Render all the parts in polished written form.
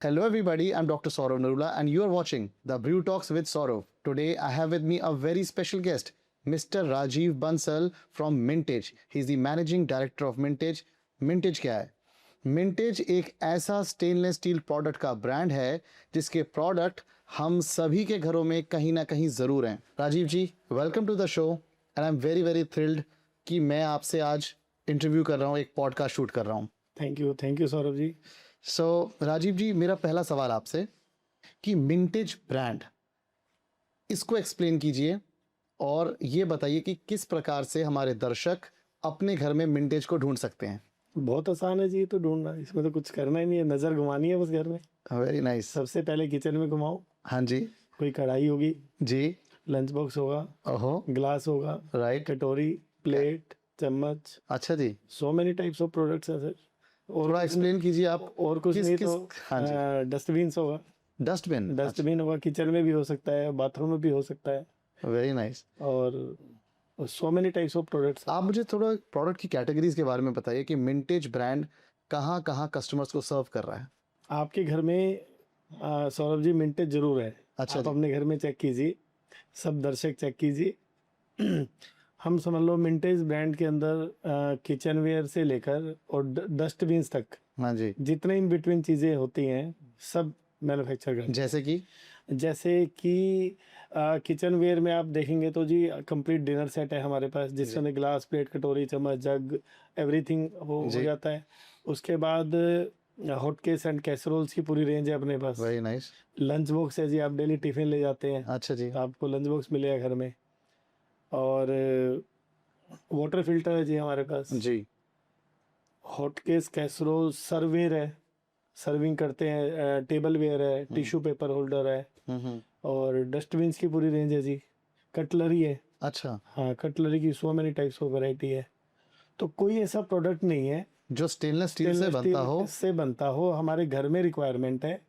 Hello, everybody. I'm Dr. Saurav Narula, and you are watching the Brew Talks with Saurav. Today, I have with me a very special guest, Mr. Rajiv Bansal from Mintage. He's the managing director of Mintage. Mintage क्या है? Mintage एक ऐसा stainless steel product का brand है जिसके product हम सभी के घरों में कहीं ना कहीं ज़रूर हैं। Rajeev ji, welcome to the show and I am very very thrilled कि मैं आपसे आज इंटरव्यू कर रहा हूँ, एक पॉडकास्ट शूट कर रहा हूँ। Thank you Saurabh ji. सो राजीव जी, मेरा पहला सवाल आपसे कि मिंटेज ब्रांड, इसको एक्सप्लेन कीजिए और ये बताइए कि किस प्रकार से हमारे दर्शक अपने घर में मिंटेज को ढूंढ सकते हैं। बहुत आसान है जी, तो ढूंढना, इसमें तो कुछ करना ही नहीं है, नज़र घुमानी है बस घर में। Very nice. सबसे पहले किचन में घुमाओ। हाँ जी। कोई कढ़ाई होगी जी। लंच बॉक्स होगा, ओहो। ग्लास होगा, राइट। कटोरी, प्लेट, चम्मच। अच्छा जी। So many types of products हैं सर। थोड़ा एक्सप्लेन कीजिए आप। और कुछ नहीं तो हाँ जी। डस्टबिन होगा। डस्टबिन। डस्टबिन होगा, किचन में भी हो सकता है, बाथरूम में भी हो सकता है। Very nice. और so many types of products. आप मुझे थोड़ा प्रोडक्ट की कैटेगरीज के बारे में बताइए कि मिंटेज ब्रांड कहाँ कहाँ कस्टमर्स को सर्व कर रहा है। आपके घर में सौरभ जी मिंटेज जरूर है। अच्छा आप जी। अपने घर में चेक कीजिए, सब दर्शक चेक कीजिए। हम समझ लो मिंटेज ब्रांड के अंदर किचन वेयर से लेकर और डस्टबिन तक हाँ जी। जितने इन बिटवीन चीज़ें होती हैं सब मैन्युफैक्चर करते हैं। जैसे कि किचन वेयर में आप देखेंगे तो जी कंप्लीट डिनर सेट है हमारे पास, जिसमें ग्लास, प्लेट, कटोरी, चम्मच, जग, एवरीथिंग हो जाता है। उसके बाद हॉट केस एंड कैसरोल्स की पूरी रेंज है अपने पास। Very nice. लंच बॉक्स है जी, आप डेली टिफिन ले जाते हैं। अच्छा जी। आपको लंच बॉक्स मिलेगा घर में। और वाटर फिल्टर है जी हमारे पास। जी। हॉट केस, कैसरोल, सर्वेयर है, सर्विंग करते हैं। टेबल वेयर है, टिश्यू पेपर होल्डर है। और डस्टबिन की पूरी रेंज है जी। कटलरी है। अच्छा। हाँ, कटलरी की सो मेनी टाइप्स ऑफ वैरायटी है। तो कोई ऐसा प्रोडक्ट नहीं है जो स्टेनलेस स्टील से बनता हो। हमारे घर में रिक्वायरमेंट है।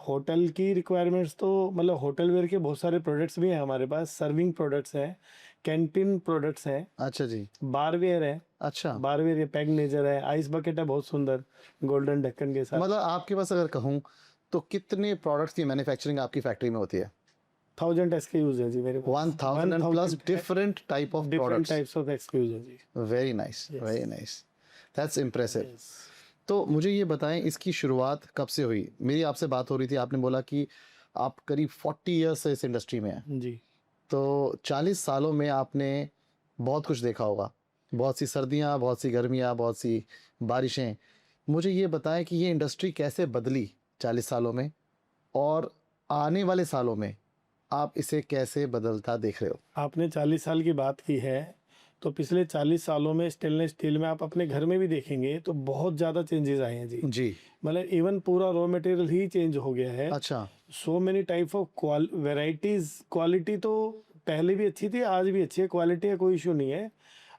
होटल की रिक्वायरमेंट्स तो मतलब होटल वेयर के बहुत सारे प्रोडक्ट्स भी हैं हमारे पास। सर्विंग प्रोडक्ट्स हैं, कैंटीन प्रोडक्ट्स हैं। अच्छा जी। बारवेयर है। अच्छा। बारवेयर ये पैक मेजर है। आइस बकेट है बहुत सुंदर, गोल्डन ढक्कन के साथ। मतलब आपके पास अगर कहूँ तो कितने प्रोडक्ट्स की मैन्युफैक्चरिंग आपकी फैक्ट्री में होती है? 1000 SKUs है जी मेरे पास। 1000 and plus different type of different products. Types of SKUs है जी। Very nice, very nice, that's impressive. Yes. तो मुझे ये बताएं, इसकी शुरुआत कब से हुई? मेरी आपसे बात हो रही थी, आपने बोला कि आप करीब 40 ईयर्स से इस इंडस्ट्री में हैं। जी। तो 40 सालों में आपने बहुत कुछ देखा होगा, बहुत सी सर्दियाँ, बहुत सी गर्मियाँ, बहुत सी बारिशें। मुझे ये बताएं कि ये इंडस्ट्री कैसे बदली 40 सालों में, और आने वाले सालों में आप इसे कैसे बदलता देख रहे हो? आपने 40 साल की बात की है, तो पिछले 40 सालों में स्टेनलेस स्टील में आप अपने घर में भी देखेंगे तो बहुत ज़्यादा चेंजेस आए हैं जी। जी। मतलब इवन पूरा रॉ मटेरियल ही चेंज हो गया है। अच्छा। So many type of varieties. Quality तो पहले भी अच्छी थी, आज भी अच्छी है, क्वालिटी का कोई इशू नहीं है।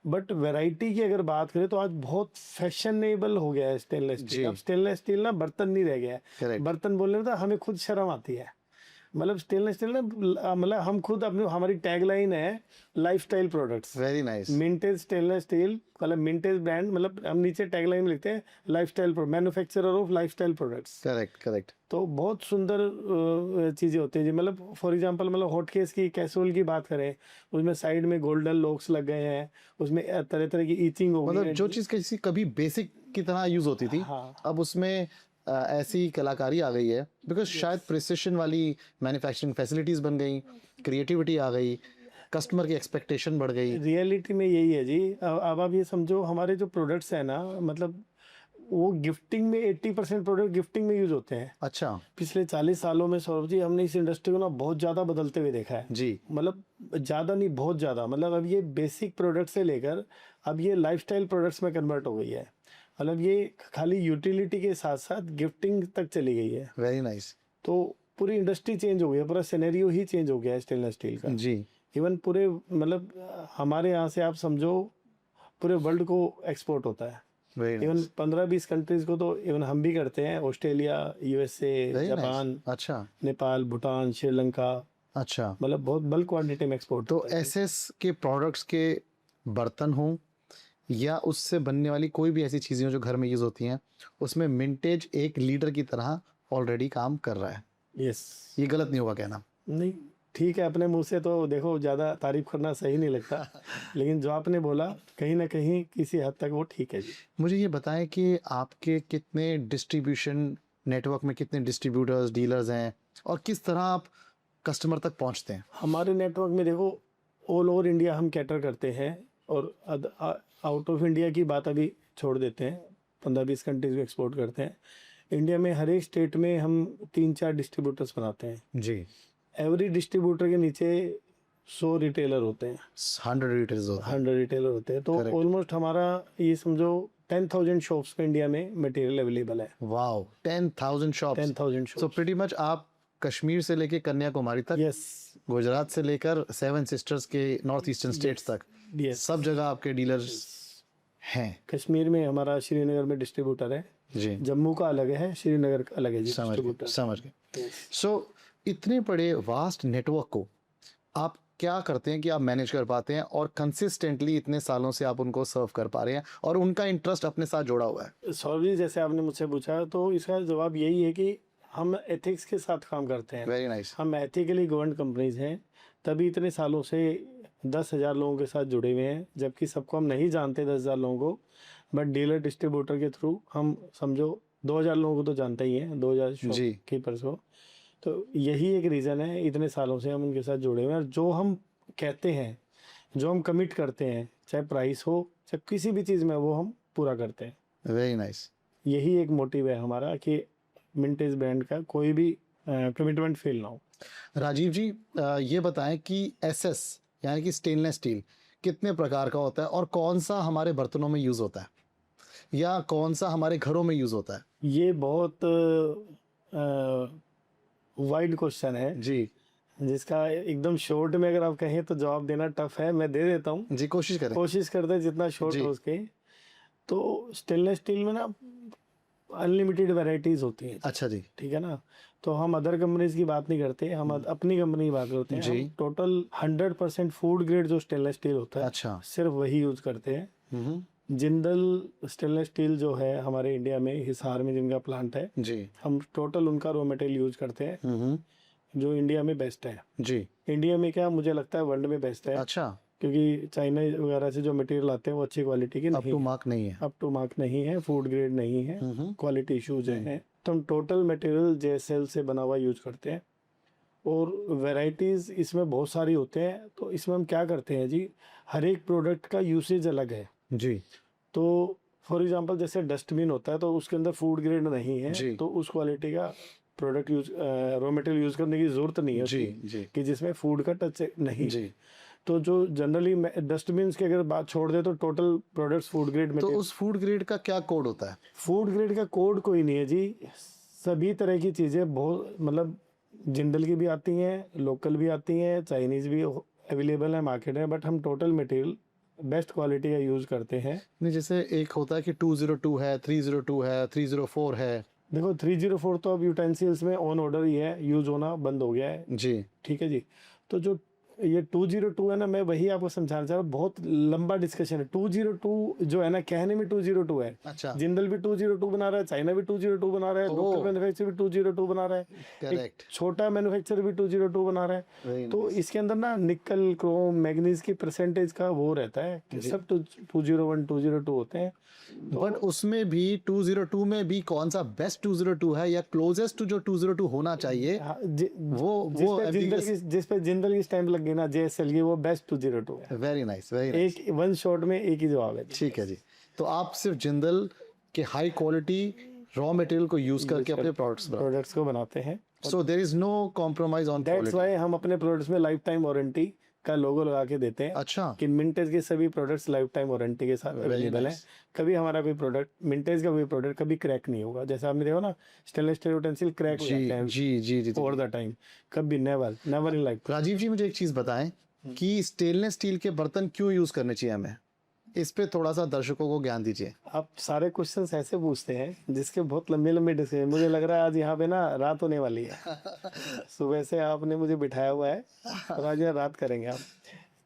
बट वैरायटी की अगर बात करें तो आज बहुत फैशनेबल हो गया है स्टेनलेस स्टील। अब स्टेनलेस स्टील ना बर्तन नहीं रह गया है। Correct. बर्तन बोलने में तो हमें खुद शर्म आती है। मतलब स्टेनलेस स्टील ना, मतलब हम खुद अपनी, हमारी टैगलाइन है lifestyle products. Very nice. Mintage stainless steel, मतलब मिंटेज ब्रांड, मतलब हम नीचे टैगलाइन में लिखते हैं lifestyle manufacturer of lifestyle products. Correct, correct. तो बहुत सुंदर चीज़ें होती हैं जी। मतलब फॉर एग्जांपल, मतलब हॉट केस की, कैसरोल की बात करें, उसमें साइड में गोल्डन लॉक्स लग गए हैं, उसमें तरह तरह की ईचिंग हो गई मतलब है। जो चीज़ किसी कभी बेसिक की तरह यूज़ होती थी, हाँ। अब उसमें ऐसी कलाकारी आ गई है, बिकॉज शायद प्रिसिशन वाली मैन्युफैक्चरिंग फैसिलिटीज़ बन गई, क्रिएटिविटी आ गई, कस्टमर की एक्सपेक्टेशन बढ़ गई। रियलिटी में यही है जी। अब आप ये समझो, हमारे जो प्रोडक्ट्स हैं ना, मतलब वो गिफ्टिंग में 80% प्रोडक्ट गिफ्टिंग में यूज होते हैं। अच्छा। पिछले 40 सालों में सौरभ जी हमने इस इंडस्ट्री को ना बहुत ज़्यादा बदलते हुए देखा है जी। मतलब ज़्यादा नहीं, बहुत ज़्यादा। मतलब अब ये बेसिक प्रोडक्ट से लेकर अब ये लाइफस्टाइल प्रोडक्ट्स में कन्वर्ट हो गई है। मतलब ये खाली यूटिलिटी के साथ साथ गिफ्टिंग तक चली गई है। Very nice. तो पूरी इंडस्ट्री चेंज हो गई है, पूरा सिनेरियो ही चेंज हो गया है स्टेनलेस स्टील का। जी। इवन पूरे, मतलब हमारे यहाँ से आप समझो पूरे वर्ल्ड को एक्सपोर्ट होता है। Very even nice. 15-20 कंट्रीज को तो इवन हम भी करते हैं। Australia, USA, very Japan, nice. अच्छा। नेपाल, भूटान, श्रीलंका, अच्छा। मतलब बहुत बल्क क्वांटिटी में एक्सपोर्ट तो होता है। एसएस के प्रोडक्ट्स के बर्तन हों या उससे बनने वाली कोई भी ऐसी चीज़ें जो घर में यूज़ होती हैं, उसमें मिंटेज एक लीडर की तरह ऑलरेडी काम कर रहा है, यस। ये गलत नहीं होगा कहना। नहीं, ठीक है, अपने मुंह से तो देखो ज़्यादा तारीफ करना सही नहीं लगता, लेकिन जो आपने बोला कहीं ना कहीं किसी हद तक वो ठीक है जी। मुझे ये बताएं कि आपके कितने डिस्ट्रीब्यूशन नेटवर्क में कितने डिस्ट्रीब्यूटर्स डीलर्स हैं और किस तरह आप कस्टमर तक पहुंचते हैं? हमारे नेटवर्क में देखो ऑल ओवर इंडिया हम कैटर करते हैं, और आउट ऑफ इंडिया की बात अभी छोड़ देते हैं, 15-20 कंट्रीज में एक्सपोर्ट करते हैं। इंडिया में हर एक स्टेट में हम 3-4 डिस्ट्रीब्यूटर्स बनाते हैं। जी। एवरी डिस्ट्रीब्यूटर के नीचे 100 रिटेलर होते हैं, 100 रिटेलर्स होते हैं। 100 रिटेलर होते हैं, तो Correct. ऑलमोस्ट हमारा ये समझो 10,000 शॉप्स पे इंडिया में मटेरियल अवेलेबल है। Wow, 10,000 shops. 10,000 सो शॉप्स। प्रीटी मच आप कश्मीर से लेके कन्याकुमारी तक, यस, गुजरात से लेकर 7 सिस्टर्स के नॉर्थ ईस्टर्न स्टेट्स तक, यस। सब जगह आपके डीलर्स हैं। कश्मीर में हमारा श्रीनगर में डिस्ट्रीब्यूटर है, जी, जम्मू का अलग है, श्रीनगर का अलग है जी समझ गए, डिस्ट्रीब्यूटर। समझ गए। सो इतने बड़े वास्ट नेटवर्क को आप क्या करते हैं कि आप मैनेज कर पाते हैं और कंसिस्टेंटली इतने सालों से आप उनको सर्व कर पा रहे हैं और उनका इंटरेस्ट अपने साथ जोड़ा हुआ है? सौरभ जी, जैसे आपने मुझसे पूछा तो इसका जवाब यही है कि हम एथिक्स के साथ काम करते हैं। Very nice. हम एथिकली गवर्न कंपनीज हैं, तभी इतने सालों से 10,000 लोगों के साथ जुड़े हुए हैं, जबकि सबको हम नहीं जानते 10,000 लोगों को, बट डीलर डिस्ट्रीब्यूटर के थ्रू हम समझो 2,000 लोगों को तो जानते ही हैं, 2,000 जी। शॉपकीपर्स को। तो यही एक रीज़न है, इतने सालों से हम उनके साथ जुड़े हुए हैं, और जो हम कहते हैं, जो हम कमिट करते हैं, चाहे प्राइस हो चाहे किसी भी चीज़ में, वो हम पूरा करते हैं। Very nice. यही एक मोटिव है हमारा कि मिंटेज ब्रांड का कोई भी कमिटमेंट फेल ना हो। राजीव जी, ये बताएं कि एसएस यानी कि स्टेनलेस स्टील कितने प्रकार का होता है और कौन सा हमारे बर्तनों में यूज होता है या कौन सा हमारे घरों में यूज होता है? ये बहुत वाइड क्वेश्चन है जी जिसका एकदम शॉर्ट में अगर आप कहें तो जवाब देना टफ है। मैं दे देता हूँ, जी, कोशिश करें। कोशिश करते हैं जितना शॉर्ट जी। हो सके। तो स्टेनलेस स्टील में ना अनलिमिटेड वैरायटीज होती हैं, अच्छा जी। ठीक है ना। तो हम अदर कंपनीज की बात नहीं करते, हम अपनी कंपनी की बात करते हैं। जी। हम टोटल 100% फूड ग्रेड जो स्टेनलेस स्टील होता है, अच्छा। सिर्फ वही यूज करते हैं। जिंदल स्टेनलेस स्टील जो है हमारे इंडिया में हिसार में जिनका प्लांट है, जी। हम टोटल उनका रॉ मटेरियल यूज करते हैं, जो इंडिया में बेस्ट है। जी। इंडिया में क्या, मुझे लगता है वर्ल्ड में बेस्ट है, अच्छा, क्योंकि चाइना वगैरह से जो मटेरियल आते हैं वो अच्छी क्वालिटी के अप नहीं, टू मार्क नहीं है। अप टू मार्क नहीं है, फूड ग्रेड नहीं है, क्वालिटी इश्यूज हैं। तो हम टोटल मटेरियल जेएसएल से बना हुआ यूज करते हैं, और वैरायटीज इसमें बहुत सारी होते हैं। तो इसमें हम क्या करते हैं जी, हर एक प्रोडक्ट का यूसेज अलग है। जी। तो फॉर एग्जांपल जैसे डस्टबिन होता है, तो उसके अंदर फूड ग्रेड नहीं जी। है, तो उस क्वालिटी का product use raw material use करने की जरूरत नहीं है जी। उसकी, जी। कि जिसमें फूड का टच नहीं। जी। तो जो जनरली डस्टबिन की अगर बात छोड़ दे तो टोटल प्रोडक्ट्स फूड ग्रेड में। तो उस फूड ग्रेड का क्या कोड होता है? फूड ग्रेड का कोड कोई नहीं है जी, सभी तरह की चीज़ें बहुत, मतलब जिंदल की भी आती हैं, लोकल भी आती हैं, चाइनीज़ भी अवेलेबल है मार्केट में, बट हम टोटल मटेरियल बेस्ट क्वालिटी का यूज़ करते हैं। नहीं, जैसे एक होता है कि 202 है, 302 है, 304 है। देखो 304 तो अब यूटेंसिल्स में ऑन ऑर्डर ही है, यूज होना बंद हो गया है, जी। ठीक है जी। तो जो ये 202 है ना, मैं वही आपको समझाना चाह रहा हूँ, बहुत लंबा डिस्कशन है। 202 जो है ना, कहने में 202 है, अच्छा। जिंदल भी 202 बना रहा है, चाइना भी 202 बना रहा है, लोकल मैन्युफैक्चर भी 202 बना रहा है, करेक्ट। छोटा मैन्युफैक्चर भी 202 बना रहा है। Very तो इसके अंदर ना निकल, क्रोम, मैग्नीज की परसेंटेज का वो रहता है कि सब 201 202 होते हैं। बट उसमें भी 202 में भी कौन सा बेस्ट 202 है या क्लोजेस्ट टू जो 202 होना चाहिए, हाँ, जिस पे जिंदल की स्टैंप लग गई ना, जेएसएल की, वो बेस्ट 202 है। Very nice, very nice. एक वन शॉट में एक ही जवाब है। ठीक है जी। तो आप सिर्फ जिंदल के हाई क्वालिटी रॉ मटेरियल को यूज करके अपने प्रोडक्ट्स को बनाते हैं। So there is no compromise on that's quality. Why हम अपने प्रोडक्ट्स में लाइफ टाइम वारंटी का लोगो लगा के देते हैं। अच्छा। कि मिंटेज के सभी प्रोडक्ट्स लाइफ टाइम वारंटी के साथ अवेलेबल हैं। कभी हमारा कोई प्रोडक्ट, मिंटेज का कोई प्रोडक्ट कभी क्रैक नहीं होगा। जैसे आपने देखा ना, स्टेनलेस स्टील यूटेंसिल क्रैक हो जाते हैं जी जी जी। ओवर द टाइम, कभी never never in life. Rajeev ji, मुझे एक चीज बताएं कि स्टेनलेस स्टील के बर्तन क्यों यूज करने चाहिए हमें, इस पे थोड़ा सा दर्शकों को ज्ञान दीजिए। आप सारे क्वेश्चंस ऐसे पूछते हैं जिसके बहुत लंबे लंबे डिस्कशन, मुझे लग रहा है आज यहाँ पे ना रात होने वाली है। सुबह से आपने मुझे बिठाया हुआ है और आज यहाँ रात करेंगे आप,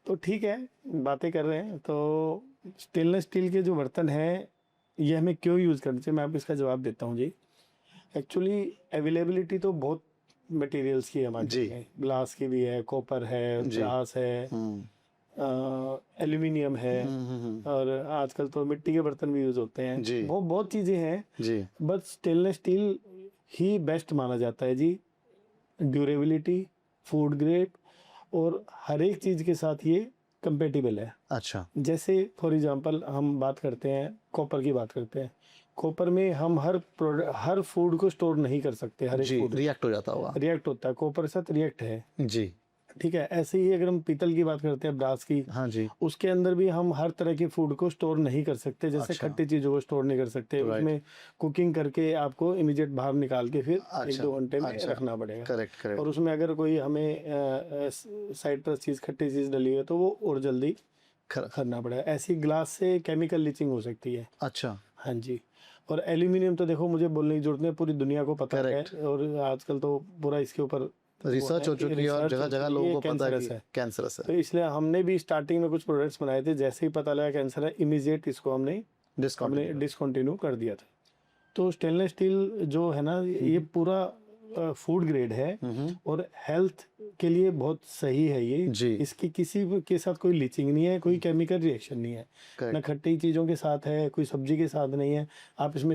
तो ठीक है, बातें कर रहे हैं। तो स्टेनलेस स्टील के जो बर्तन हैं, ये हमें क्यों यूज़ करने चाहिए, मैं आपको इसका जवाब देता हूँ जी। एक्चुअली अवेलेबिलिटी तो बहुत मटेरियल्स की है जी। मार्केट में, ग्लास की भी है, कॉपर है, जी। ब्रास है, एल्यूमिनियम है, और आजकल तो मिट्टी के बर्तन भी यूज होते हैं। जी। बहुत बहुत चीजें हैं, जी। बट स्टेनलेस स्टील ही बेस्ट माना जाता है जी। ड्यूरेबिलिटी, फूड ग्रेड, और हर एक चीज के साथ ये कंपेटिबल है। अच्छा। जैसे फॉर एग्जांपल हम बात करते हैं, कॉपर की बात करते हैं, कॉपर में हम हर प्रोडक्ट, हर फूड को स्टोर नहीं कर सकते, हर एक जी, फूड रिएक्ट हो जाता होगा। रिएक्ट होता है, कॉपर के साथ रिएक्ट है, जी। ठीक है। ऐसे ही अगर हम पीतल की बात करते हैं, ब्रास की, हाँ जी। उसके अंदर भी हम हर तरह के फूड को स्टोर नहीं कर सकते। जैसे अच्छा। खट्टी चीजों को स्टोर नहीं कर सकते, Right. उसमें कुकिंग करके आपको इमीडिएट बाहर निकाल के फिर अच्छा। 1-2 घंटे में अच्छा। रखना पड़ेगा। Correct, correct. और उसमें अगर कोई हमें साइट्रस चीज, खट्टी चीज डली है, तो वो और जल्दी करना पड़ेगा। ऐसी ग्लास से केमिकल लीचिंग हो सकती है। अच्छा। हाँ जी। और एल्यूमिनियम तो देखो, मुझे बोलने की जरूरत नहीं, पूरी दुनिया को पता है, Correct. और आजकल तो पूरा इसके ऊपर रिसर्च हो चुकी है और रिसर्च जगह हो जगह चुकी है, लोगों ये को पता है कैंसरस कि है। कैंसरस तो है। इसलिए हमने भी स्टार्टिंग में कुछ प्रोडक्ट्स बनाए थे, जैसे ही पता लगा कैंसर है, इमीडिएट इसको हमने डिस्काउंट। डिसकंटिन्यू कर दिया था। तो स्टेनलेस स्टील जो है ना, ये पूरा फूड ग्रेड है, और हेल्थ के लिए बहुत सही है ये। जी। इसकी किसी के साथ कोई लीचिंग नहीं है, कोई केमिकल रिएक्शन नहीं है, Correct. ना खट्टी चीज़ों के साथ है, कोई सब्जी के साथ नहीं है। आप इसमें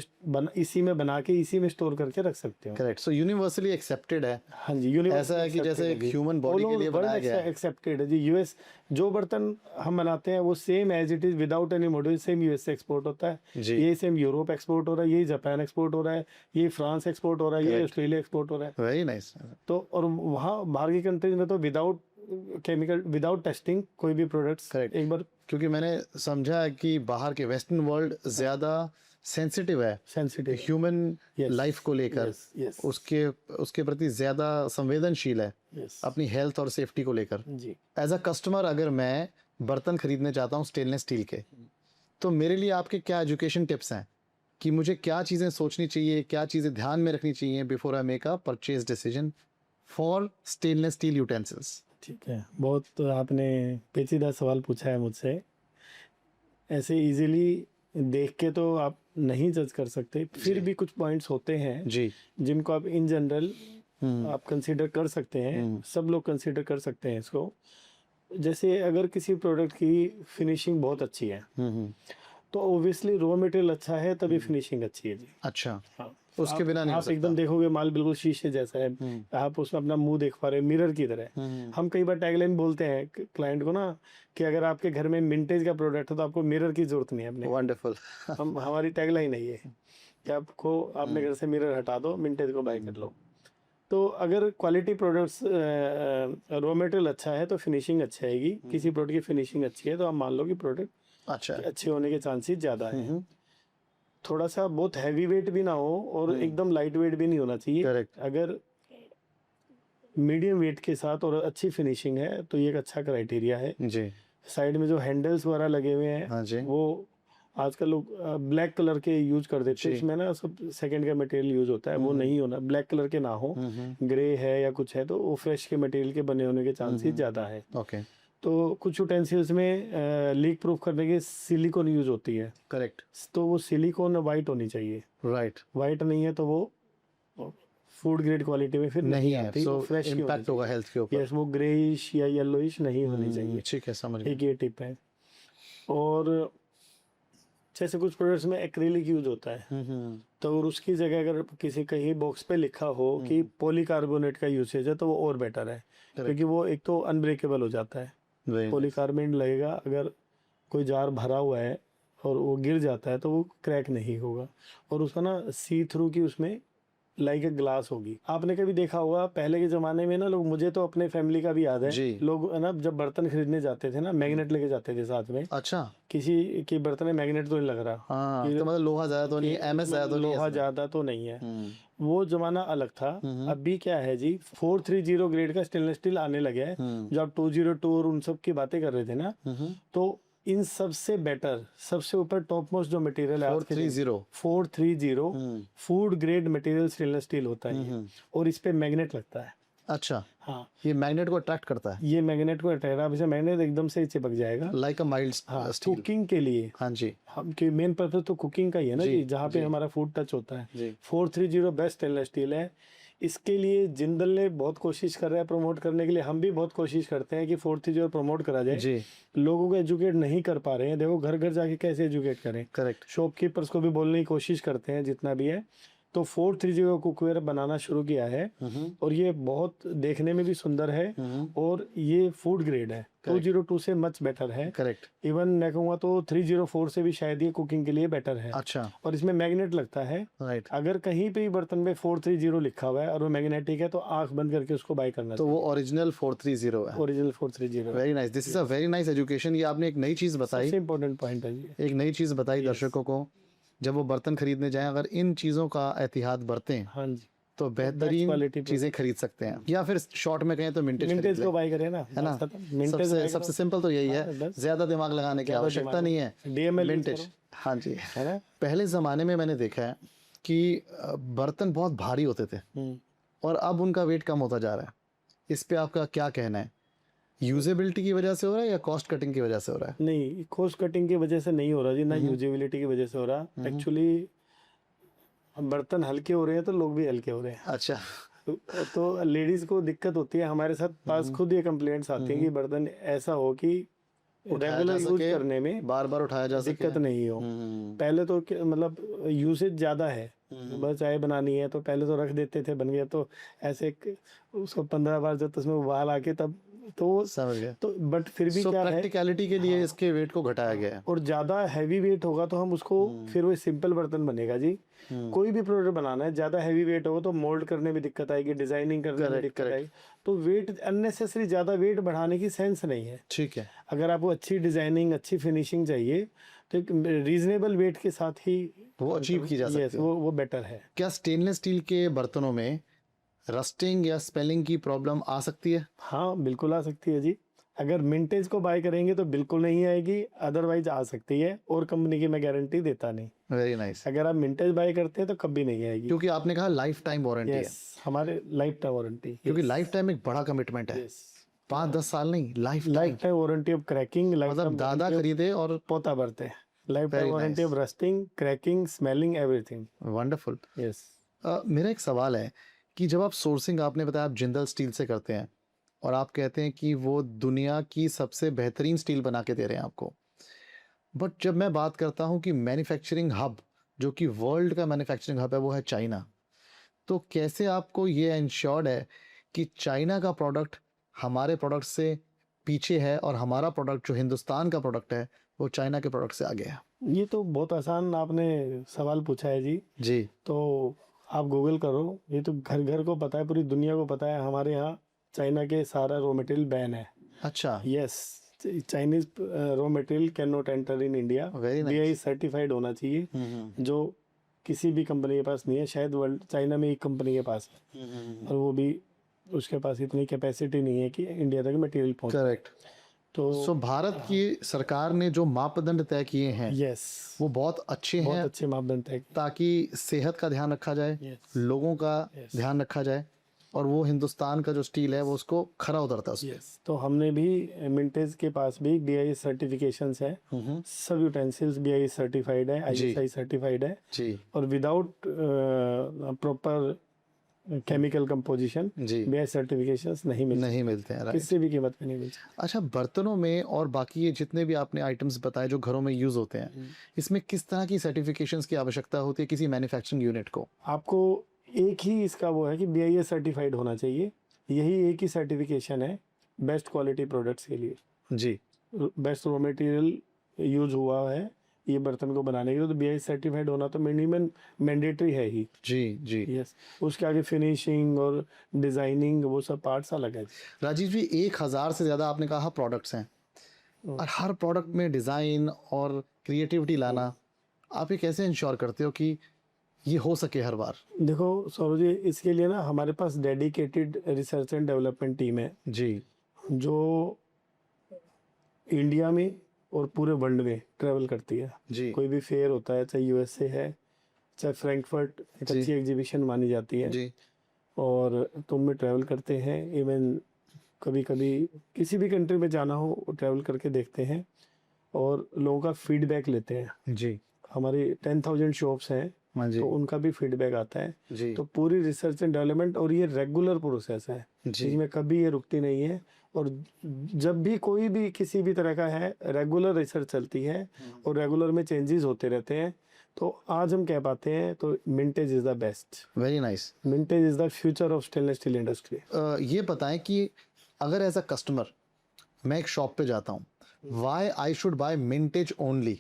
इसी में बना के इसी में स्टोर करके रख सकते हो। करेक्ट। सो यूनिवर्सली एक्सेप्टेड है। हाँ जी, ऐसा है कि जैसे ह्यूमन बॉडी के लिए बनाया गया है। एक्सेप्टेड है जी। यूएस जो बर्तन हम बनाते हैं वो same as it is, without any module, same US से एक्सपोर्ट होता है। जी। ये सेम यूरोप एक्सपोर्ट हो रहा है, ये जापान एक्सपोर्ट हो रहा है, ये फ्रांस एक्सपोर्ट हो रहा है, ये Correct. ऑस्ट्रेलिया एक्सपोर्ट हो रहा है। Very nice. तो और वहाँ बाहर की कंट्रीज में तो विदाउट केमिकल, विदाउट टेस्टिंग कोई भी प्रोडक्ट्स Correct. एक बार क्योंकि मैंने समझा है कि बाहर के वेस्टर्न वर्ल्ड ज्यादा सेंसिटिव है सेंसिटिव, ह्यूमन Yes. लाइफ को लेकर। यस उसके प्रति ज्यादा संवेदनशील है यस अपनी हेल्थ और सेफ्टी को लेकर। जी। एज अ कस्टमर अगर मैं बर्तन खरीदने चाहता हूँ स्टेनलेस स्टील के, तो मेरे लिए आपके क्या एजुकेशन टिप्स हैं कि मुझे क्या चीज़ें सोचनी चाहिए, क्या चीज़ें ध्यान में रखनी चाहिए before I make a purchase decision for stainless steel utensils? ठीक है, बहुत आपने पेचीदा सवाल पूछा है मुझसे। ऐसे इजीली देख के तो आप नहीं जज कर सकते, फिर भी कुछ पॉइंट्स होते हैं जी। जिनको आप इन जनरल आप कंसीडर कर सकते हैं। सब लोग कंसीडर कर सकते हैं इसको। जैसे अगर किसी प्रोडक्ट की फिनिशिंग बहुत अच्छी है, तो ऑब्वियसली रॉ मटेरियल अच्छा है तभी फिनिशिंग अच्छी है जी। अच्छा। हाँ, उसके बिना नहीं हो आप एकदम देखोगे माल बिल्कुल शीशे जैसा है, आप उसमें अपना मुंह देख पा रहे हो मिरर की तरह। हम कई बार टैगलाइन बोलते हैं क्लाइंट को ना, कि अगर आपके घर में मिंटेज का प्रोडक्ट है तो आपको मिरर की जरूरत नहीं है अपने। वंडरफुल। हमारी टैगलाइन है ये, कि आपको अपने घर से मिरर हटा दो, मिंटेज को बाय कर लो। तो अगर क्वालिटी प्रोडक्ट्स, रॉ मटेरियल अच्छा है तो फिनिशिंग अच्छी आएगी। किसी प्रोडक्ट की फिनिशिंग अच्छी है तो आप मान लो कि प्रोडक्ट अच्छा। अच्छे होने के चांसेस ज़्यादा है। थोड़ा सा बहुत हैवी वेट भी ना हो और एकदम लाइट वेट भी नहीं होना चाहिए। करेक्ट। अगर मीडियम वेट के साथ और अच्छी फिनिशिंग है तो ये एक अच्छा क्राइटेरिया है। जी। साइड में जो हैंडल्स वगैरह लगे हुए हैं, हाँ जी। वो आजकल लोग ब्लैक कलर के यूज कर देते हैं। इसमें ना सब सेकंड का मटेरियल यूज होता है, वो नहीं होना, ब्लैक कलर के ना हो, ग्रे है या कुछ है तो वो फ्रेश के मटेरियल के बने होने के चांसेस ज़्यादा है। ओके। तो कुछ यूटेंसिल्स में लीक प्रूफ करने के सिलिकॉन यूज होती है, करेक्ट। तो वो सिलिकॉन वाइट होनी चाहिए। राइट। वाइट नहीं है तो वो फूड ग्रेड क्वालिटी में फिर नहीं है, आती, सो फ्रेश इम्पैक्ट होगा हेल्थ के ऊपर। यस, वो ग्रेइश या येलोइश नहीं होनी चाहिए। ठीक है, समझ एक गया। ये टिप है। और जैसे कुछ प्रोडक्ट्स में एक्रिलिक यूज होता है, तो और उसकी जगह अगर किसी कहीं बॉक्स पे लिखा हो कि पॉलीकार्बोनेट का यूसेज है तो वो और बेटर है, क्योंकि वो एक तो अनब्रेकेबल हो जाता है। Very nice. पॉलीकार्बोनेट लगेगा, अगर कोई जार भरा हुआ है और वो गिर जाता है तो वो क्रैक नहीं होगा, और उसका ना सी थ्रू की उसमें लाइक ए ग्लास होगी। आपने कभी देखा होगा पहले के जमाने में ना लोग, मुझे तो अपने फैमिली का भी याद है, जी। लोग है ना जब बर्तन खरीदने जाते थे ना, मैग्नेट लेके जाते थे साथ में। अच्छा। किसी की बर्तन में मैग्नेट तो नहीं लग रहा, हाँ, तो मतलब लोहा ज्यादा तो नहीं है, एमएस ज्यादा तो नहीं है लोहा इसमें। ज्यादा तो नहीं है। वो जमाना अलग था। अभी क्या है जी, 430 ग्रेड का स्टेनलेस स्टील आने लगे है। जब आप 202 और उन सब की बातें कर रहे थे ना, तो इन सबसे बेटर, सबसे ऊपर टॉप मोस्ट जो मटेरियल है 430 food grade material stainless steel होता है ये, और इस पे मैग्नेट लगता है। अच्छा, हाँ, ये मैग्नेट को अट्रैक्ट करता है, ये मैग्नेट को अट्रैक्ट, आप इसे मैग्नेट एकदम से ही चिपक जाएगा। लाइक अ माइल्ड हाँ, स्टील। कुकिंग के लिए हाँ जी, हम कि मेन पर्पज तो कुकिंग का ही है ना जी, जी, जहाँ पे जी। हमारा फूड टच होता है। जी 430 बेस्ट स्टेनलेस स्टील है। इसके लिए जिंदल ने बहुत कोशिश कर रहा है प्रमोट करने के लिए, हम भी बहुत कोशिश करते हैं कि 430 प्रमोट करा जाए। जी, लोगों को एजुकेट नहीं कर पा रहे हैं, देखो घर घर जाके कैसे एजुकेट करें। करेक्ट। शॉपकीपर्स को भी बोलने की कोशिश करते हैं जितना भी है। तो 430 कुकवेयर बनाना शुरू किया है और ये बहुत देखने में भी सुंदर है और ये फूड ग्रेड है। 202 से मच बेटर है। करेक्ट। इवन मैं कहूँगा तो 304 से भी शायद ये कुकिंग के लिए बेटर है। अच्छा, और इसमें मैग्नेट लगता है। राइट। अगर कहीं पे भी बर्तन में 430 लिखा हुआ है और वो मैग्नेटिक है तो आंख बंद करके उसको बाय करना तो वो ओरिजिनल 430 है। Original 430 very nice, this is a very nice education. ये आपने एक नई चीज़ बताई, सबसे इम्पोर्टेंट पॉइंट है ये। एक नई चीज़ बताई दर्शकों को। जब वो बर्तन खरीदने जाएं, अगर इन चीज़ों का एहतियात बरतें हाँ जी, तो बेहतरीन quality चीज़ें खरीद सकते हैं, या फिर शॉर्ट में कहें तो मिंटेज खरीद मिंटेज लें, को बाय करें ना, है ना। मिंटेज सबसे सिंपल तो यही है, बस। ज़्यादा दिमाग लगाने की ज़्यादा आवश्यकता दिमाग नहीं है। DML यूज मिंटेज, करो, हाँ जी। है ना। पहले ज़माने में मैंने देखा है कि बर्तन बहुत भारी होते थे और अब उनका वेट कम होता जा रहा है। इस पे आपका क्या कहना है? यूजेबिलिटी की वजह से हो रहा है या कॉस्ट कटिंग की वजह से हो रहा है? नहीं, कॉस्ट कटिंग की वजह से नहीं हो रहा जी, ना यूजेबिलिटी की वजह से हो रहा। एक्चुअली बर्तन हल्के हो रहे हैं तो लोग भी हल्के हो रहे हैं। अच्छा, तो लेडीज को दिक्कत होती है, हमारे साथ पास खुद ये कंप्लेंट्स आती हैं कि बर्तन ऐसा हो कि उठाया जा रेगुलर यूज सके, करने में बार बार उठाया जा सके। दिक्कत नहीं हो। पहले तो मतलब यूसेज ज्यादा है, बस चाय बनानी है तो पहले तो रख देते थे, बन गया तो ऐसे उसको 15 बार जब उसमें उबाल आके तब तो समझ गया। तो बट फिर भी सो क्या है, प्रैक्टिकलिटी के लिए इसके वेट को घटाया गया है। और ज्यादा हैवी वेट होगा तो हम उसको फिर वो सिंपल बर्तन बनेगा जी। कोई भी प्रोडक्ट बनाना है, ज्यादा हैवी वेट होगा तो मोल्ड करने में दिक्कत आएगी, डिजाइनिंग करने में Correct, दिक्कत correct. आएगी। तो वेट अननेसेसरी ज्यादा वेट बढ़ाने की सेंस नहीं है। ठीक है, अगर आपको अच्छी डिजाइनिंग, अच्छी फिनिशिंग चाहिए तो एक रीजनेबल वेट के साथ ही वो अचीव की जा यस सकती है। वो बेटर है। क्या स्टेनलेस स्टील के बर्तनों में रस्टिंग या स्पेलिंग की प्रॉब्लम आ सकती है? हाँ बिल्कुल आ सकती है जी। अगर मिंटेज को बाय करेंगे तो बिल्कुल नहीं आएगी, अदरवाइज आ सकती है, और कंपनी की मैं गारंटी देता नहीं। Very nice. अगर आप मिंटेज बाय करते हैं तो कभी नहीं आएगी। क्योंकि आपने कहा लाइफ टाइम वारंटी है, यस, हमारे लाइफ टाइम वारंटी। क्योंकि लाइफ टाइम एक बड़ा कमिटमेंट है। यस, 5-10 साल नहीं, life life time warranty of cracking, life मतलब दादा खरीदे और पोता भरते, life time Very warranty nice. Of rusting, cracking, smelling, everything. Wonderful. Yes. मेरा एक सवाल है कि जब आप सोर्सिंग, आपने बताया आप जिंदल स्टील से करते हैं और आप कहते हैं कि वो दुनिया की सबसे बेहतरीन स्टील बना के दे रहे हैं आपको, बट जब मैं बात करता हूँ कि मैन्युफैक्चरिंग हब, जो कि वर्ल्ड का मैन्युफैक्चरिंग हब है, वो है चाइना, तो कैसे आपको ये इंश्योर्ड है कि चाइना का प्रोडक्ट हमारे प्रोडक्ट से पीछे है और हमारा प्रोडक्ट जो हिंदुस्तान का प्रोडक्ट है वो चाइना के प्रोडक्ट से आगे है? ये तो बहुत आसान आपने सवाल पूछा है जी। जी, तो आप गूगल करो, ये तो घर घर को पता है, पूरी दुनिया को पता है, हमारे यहाँ चाइना के सारा रॉ मटेरियल बैन है। अच्छा, yes, Chinese raw material can not enter in India. Very nice. BI certified होना चाहिए, जो किसी भी कंपनी के पास नहीं है, शायद वर्ल्ड चाइना में एक कंपनी के पास है, और वो भी उसके पास इतनी कैपेसिटी नहीं है कि इंडिया तक मटेरियल पहुंचे। करेक्ट। तो सो भारत की सरकार ने जो मापदंड तय किए हैं यस, वो बहुत अच्छे बहुत हैं, अच्छे मापदंड है। ताकि सेहत का ध्यान रखा जाए, यस, लोगों का Yes. ध्यान रखा जाए, और वो हिंदुस्तान का जो स्टील है वो उसको खरा उतरता है उसमें। यस। तो हमने भी मिंटेज के पास भी बीआई सर्टिफिकेशंस है, सब यूटेंसिल्स बीआई सर्टिफाइड है, आईएसआई सर्टिफाइड है, जी और विदाउट प्रॉपर केमिकल कंपोजिशन जी, बीआई सर्टिफिकेशंस नहीं मिलते, नहीं मिलते हैं, राइट। किसी भी कीमत पे नहीं मिलते। अच्छा, बर्तनों में और बाकी ये जितने भी आपने आइटम्स बताए जो घरों में यूज होते हैं, इसमें किस तरह की सर्टिफिकेशंस की आवश्यकता होती है किसी मैन्युफैक्चरिंग यूनिट को? आपको एक ही इसका वो है कि बीआईएस सर्टिफाइड होना चाहिए, यही एक ही सर्टिफिकेशन है बेस्ट क्वालिटी प्रोडक्ट्स के लिए। जी, बेस्ट रॉ मटेरियल यूज हुआ है ये बर्तन को बनाने के लिए, तो बीआई सर्टिफाइड होना तो मिनिमम मैंडेटरी है ही। जी, जी। यस, उसके आगे फिनिशिंग और डिजाइनिंग वो सब पार्ट्स अलग है। राजीव जी, 1000 से ज़्यादा आपने कहा प्रोडक्ट्स हैं, और हर प्रोडक्ट में डिज़ाइन और क्रिएटिविटी लाना, आप ये कैसे इंश्योर करते हो कि ये हो सके हर बार? देखो सौरभ जी, इसके लिए ना हमारे पास dedicated research and development team है, जी, जो इंडिया में और पूरे वर्ल्ड में ट्रेवल करती है। जी, कोई भी फेयर होता है, चाहे यूएसए है, चाहे फ्रैंकफर्ट, एक जी। अच्छी एग्जीबिशन मानी जाती है, जी, और तुम में ट्रैवल करते हैं, इवन कभी कभी किसी भी कंट्री में जाना हो ट्रैवल करके देखते हैं और लोगों का फीडबैक लेते हैं। जी। हमारी 10,000 शॉप्स हैं, हाँ जी। तो उनका भी फीडबैक आता है। जी। तो पूरी रिसर्च एंड डेवलपमेंट, और ये रेगुलर प्रोसेस है, जी। इसमें कभी ये रुकती नहीं है। और जब भी कोई भी किसी भी तरह का है, रेगुलर रिसर्च चलती है और रेगुलर में चेंजेस होते रहते हैं। तो आज हम कह पाते हैं तो mintage is the best, very nice. Mintage is the future of stainless steel industry. ये बताएं कि अगर एज अ कस्टमर मैं एक शॉप पे जाता हूँ, why I should buy Mintage only?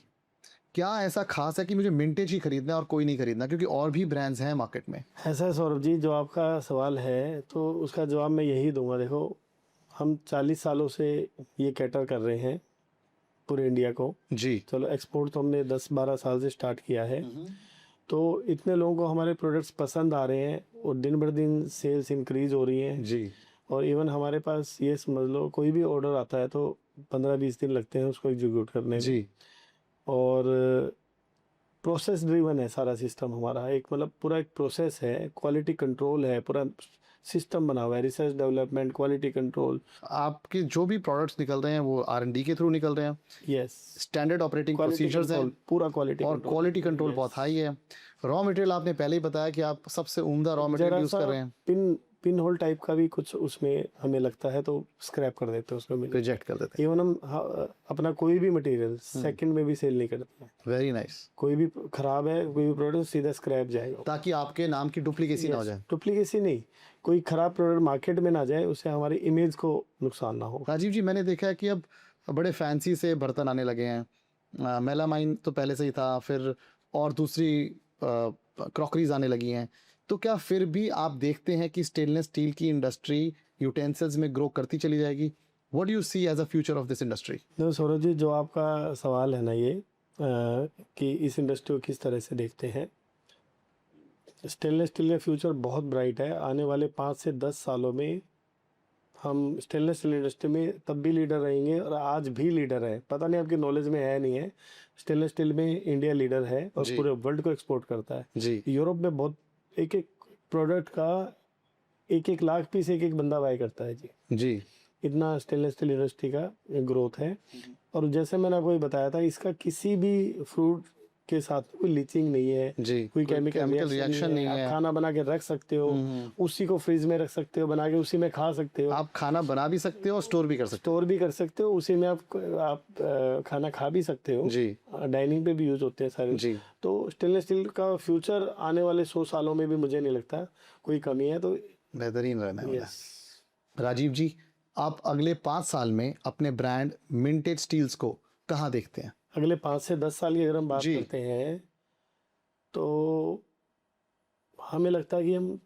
क्या ऐसा खास है कि मुझे मिंटेज ही खरीदना है और कोई नहीं खरीदना, क्योंकि और भी ब्रांड्स हैं मार्केट में? ऐसा है सौरभ जी, जो आपका सवाल है तो उसका जवाब मैं यही दूंगा। देखो, हम 40 सालों से ये कैटर कर रहे हैं पूरे इंडिया को। जी। चलो, एक्सपोर्ट तो हमने 10-12 साल से स्टार्ट किया है। तो इतने लोगों को हमारे प्रोडक्ट्स पसंद आ रहे हैं और दिन भर दिन सेल्स इंक्रीज हो रही हैं। जी। और इवन हमारे पास ये समझ लो, कोई भी ऑर्डर आता है तो 15-20 दिन लगते हैं उसको एग्जीक्यूट करने में। जी। और प्रोसेस ड्रिवन है सारा सिस्टम हमारा, एक मतलब पूरा एक प्रोसेस है, क्वालिटी कंट्रोल है, पूरा सिस्टम बना हुआ है, रिसर्च डेवलपमेंट, क्वालिटी कंट्रोल। आपके जो भी प्रोडक्ट्स निकल रहे हैं वो R&D के थ्रू निकल रहे हैं? यस, स्टैंडर्ड ऑपरेटिंग प्रोसीजर्स हैं, पूरा क्वालिटी और क्वालिटी कंट्रोल बहुत हाई है। रॉ मटेरियल आपने पहले ही बताया कि आप सबसे उम्दा रॉ मटेरियल यूज कर रहे हैं। पिन होल टाइप का भी कुछ उसमें हमें लगता है तो स्क्रैप कर देते हैं, उसमें रिजेक्ट कर देते इवन हम अपना कोई भी मटेरियल सेकंड में भी सेल नहीं करते हैं। हैं। Very nice. कोई भी खराब है, कोई भी प्रोडक्ट सीधा स्क्रैप जाएगा, ताकि आपके नाम की डुप्लीकेसी ना हो जाए। डुप्लीकेसी नहीं, कोई खराब प्रोडक्ट मार्केट में ना जाए, उससे हमारी इमेज को नुकसान ना हो। राजीव जी, मैंने देखा है कि अब बड़े फैंसी से बर्तन आने लगे हैं। मेलामाइन तो पहले से ही था, फिर और दूसरी क्रॉकरीज आने लगी हैं। तो क्या फिर भी आप देखते हैं कि स्टेनलेस स्टील की इंडस्ट्री यूटेंसिल्स में ग्रो करती चली जाएगी? What do you see as a future of this industry? देखो सौरभ जी, जो आपका सवाल है ना ये, कि इस इंडस्ट्री को किस तरह से देखते हैं, स्टेनलेस स्टील का फ्यूचर बहुत ब्राइट है। आने वाले 5 से 10 सालों में हम स्टेनलेस स्टील इंडस्ट्री में तब भी लीडर रहेंगे, और आज भी लीडर है। पता नहीं आपकी नॉलेज में है नहीं है, स्टेनलेस स्टील में इंडिया लीडर है और जी। पूरे वर्ल्ड को एक्सपोर्ट करता है। जी। यूरोप में बहुत एक प्रोडक्ट का 1 लाख पीस एक बंदा बाय करता है जी। जी। इतना स्टेनलेस स्टील इंडस्ट्री का ग्रोथ है। और जैसे मैंने आपको बताया था, इसका किसी भी फ्रूट के साथ कोई लीचिंग नहीं है जी। कोई केमिकल रिएक्शन नहीं है। आप खाना बना के रख सकते हो, उसी को फ्रिज में रख सकते हो, बना के उसी में खा सकते हो। आप खाना बना भी सकते हो और स्टोर भी कर सकते हो, उसी में आप खाना खा भी सकते हो। जी। डाइनिंग पे भी यूज होते हैं सारे जी। तो स्टेनलेस स्टील का फ्यूचर आने वाले 100 सालों में भी मुझे नहीं लगता कोई कमी है। तो बेहतरीन रहना है। यस राजीव जी, आप अगले 5 साल में अपने ब्रांड मिंटेज स्टील्स को कहाँ देखते हैं? अगले 5 से 10 साल की अगर हम बात जी। करते हैं तो हमें लगता है कि हम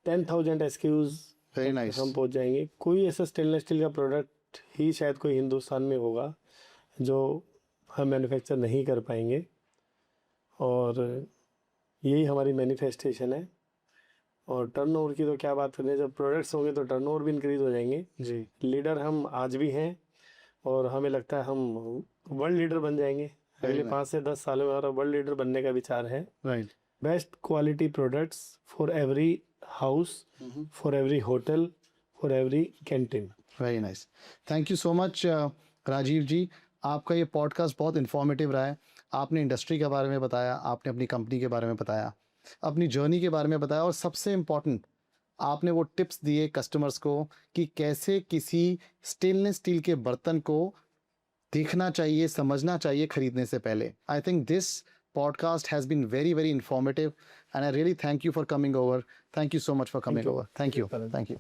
10,000 SKUs वेरी नाइस। हम पहुंच जाएंगे। कोई ऐसा स्टेनलेस स्टील का प्रोडक्ट ही शायद कोई हिंदुस्तान में होगा जो हम मैन्युफैक्चर नहीं कर पाएंगे, और यही हमारी मैनिफेस्टेशन है। और टर्नओवर की तो क्या बात करें, जब प्रोडक्ट्स होंगे तो टर्नओवर भी इंक्रीज हो जाएंगे। जी। लीडर हम आज भी हैं और हमें लगता है हम वर्ल्ड लीडर बन जाएंगे। अगले 5 से 10 सालों में हमारा वर्ल्ड लीडर बनने का विचार है। Right. Best quality products for every house, for every hotel, for every canteen. Very nice. Thank you so much Rajiv ji. आपका ये पॉडकास्ट बहुत इन्फॉर्मेटिव रहा है। आपने इंडस्ट्री के बारे में बताया, आपने अपनी कंपनी के बारे में बताया, अपनी जर्नी के बारे में बताया, और सबसे इम्पॉर्टेंट आपने वो टिप्स दिए कस्टमर्स को कि कैसे किसी स्टेनलेस स्टील के बर्तन को देखना चाहिए, समझना चाहिए खरीदने से पहले। I think this podcast has been very, very informative, and I really thank you for coming over. Thank you so much for coming over. Thank you. Thank you.